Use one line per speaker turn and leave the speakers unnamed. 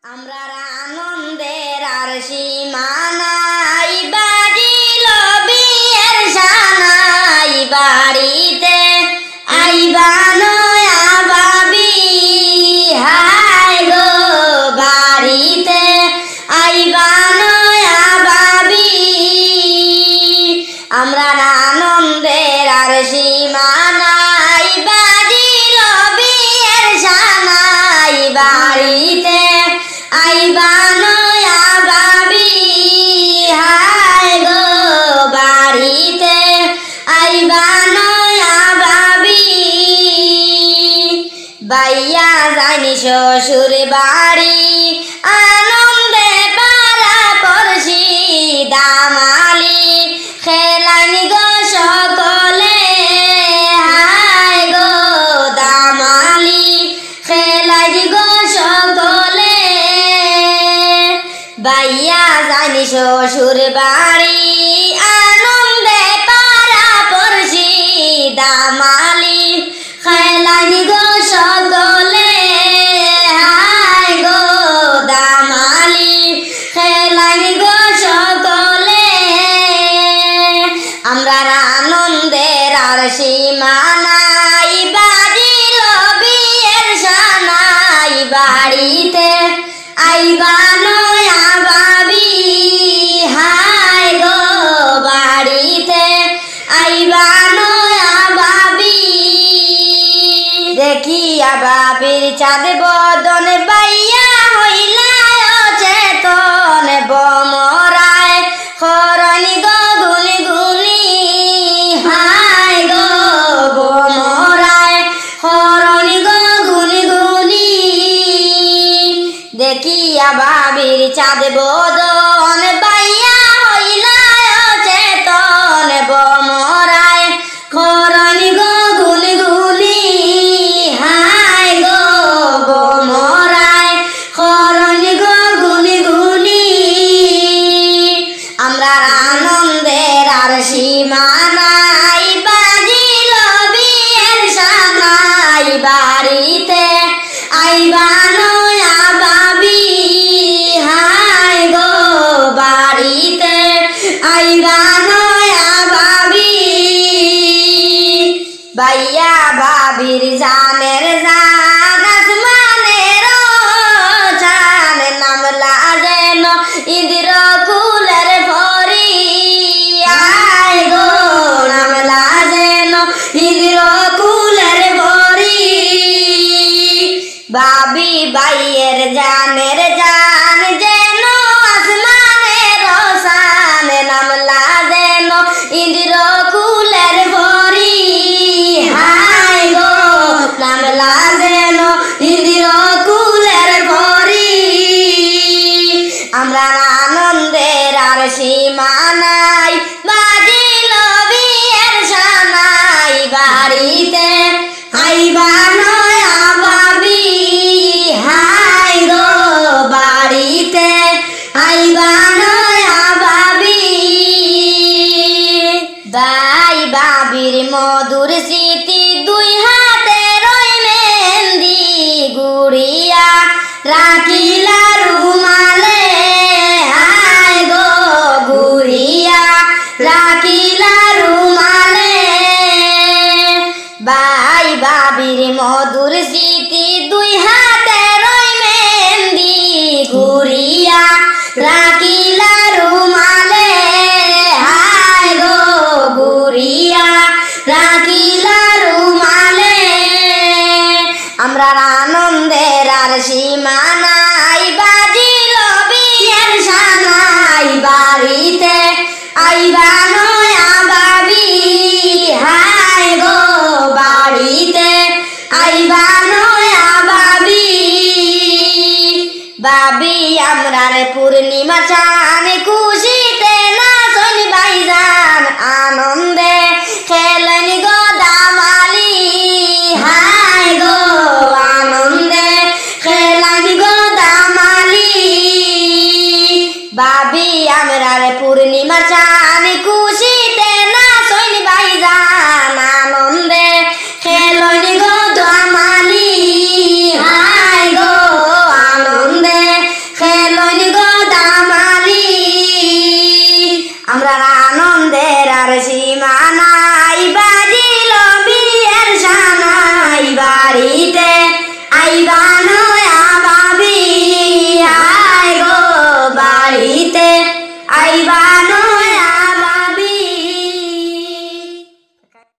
আমরা আনন্দের আর সীমা নাই, বাজিল বিয়ের সানাই, বাড়িতে আইবা নয়া বাবি, হায় গো বাড়িতে আইবা নয়া বাবি। আমরা আনন্দের আর সীমা নাই, বাজিল বিয়ের সানাই, বাড়িতে আইবা নয়া বাবি, হায় গো বাড়িতে আইবা নয়া বাবি। বাইয়া জানি শ্বশুর বাড়ি, আনন্দে পাড়া পড়শি, দামালি খেলাইনি গো সকলে, হায় গো দামালি খেলাইনি গো সকলে। বাইয়া জানি শ্বশুর বাড়ি, আনন্দে পাড়া পড়শি, দামালি খেলাইনি গো সকলে, হায় গো দামালি খেলাইনি গো সকলে। আমরা আনন্দের আর সীমা নাই, বাজিল বিয়ের সানাই, বাড়িতে আইবা নয়া বাবি, হায় গো বাড়িতে আইবা নয়া বাবি। দেখিয়া বাবির চাঁদ বদন, বাইয়া হইলা অচেতন, বমরায় খরনি গো গুনি গুনি, হায় গো বমরায় খরনি গো গুনি গুনি। দেখিয়া বাবির চাঁদ বদন, বাইয়া হইলা অচেতন, বমরায় খরনি গো গুনি গুনি, হায় গো বমরায় খরনি গো গুনি গুনি। আমরা আনন্দের আর সীমা নাই, বাজিল বিয়ের সানাই, বাড়িতে আইবা নয়া বাবি, হায় গো বাড়িতে আইবা নয়া বাবি। বাইয়া বাবির জানের জান, আসমানের চান, নামলা যেন ইন্দ্র কুলের পরি, আয় গো নামলা যেন ইন্দ্র কুলের পরি। বাবি বাইয়ের জানের জান, যেন আসমানের শান, নামলা যেন ইন্দ্র কুলের পরি, হায় গো নামলা যেন ইন্দ্র কুলের পরি। আমরা আনন্দের আর সীমা নাই, বাজিল বিয়ের সানাই, বাড়িতে আইবা নয়া বাবি, হায় গো বাড়িতে আইবা নয়া বাবি। বাই বাবির মধুর স্মৃতি, দুই হাতে রই মেহেন্দি, গুড়িয়া রাখিলা রুমালে, হায় গো গুড়িয়া রাখিলা রুমালে। বাই বাবির মধুর স্মৃতি, দুই হাতে রই মেহেন্দি, গুড়িয়া রাখিলা রুমালে, হায় গো গুড়িয়া রাখিলা রুমালে। আমরা আনন্দের আর সীমা নাই, বাজিল বিয়ের সানাই, বাড়িতে আইবা নয়া বাবি, হায় গো বাড়িতে আইবা নয়া বাবি। বাবি আমরার পূর্ণিমা চান, খুশিতে নাচন বাইজান, আনন্দে খেলেন গো দামালি, হায় গো আনন্দে খেলেন গো দামালি। বাবি আমরার পূর্ণিমা চান, খুশিতে নাচন বাইজান, আনন্দে খেলেন গো দামালি, হায় গো আনন্দে আমরা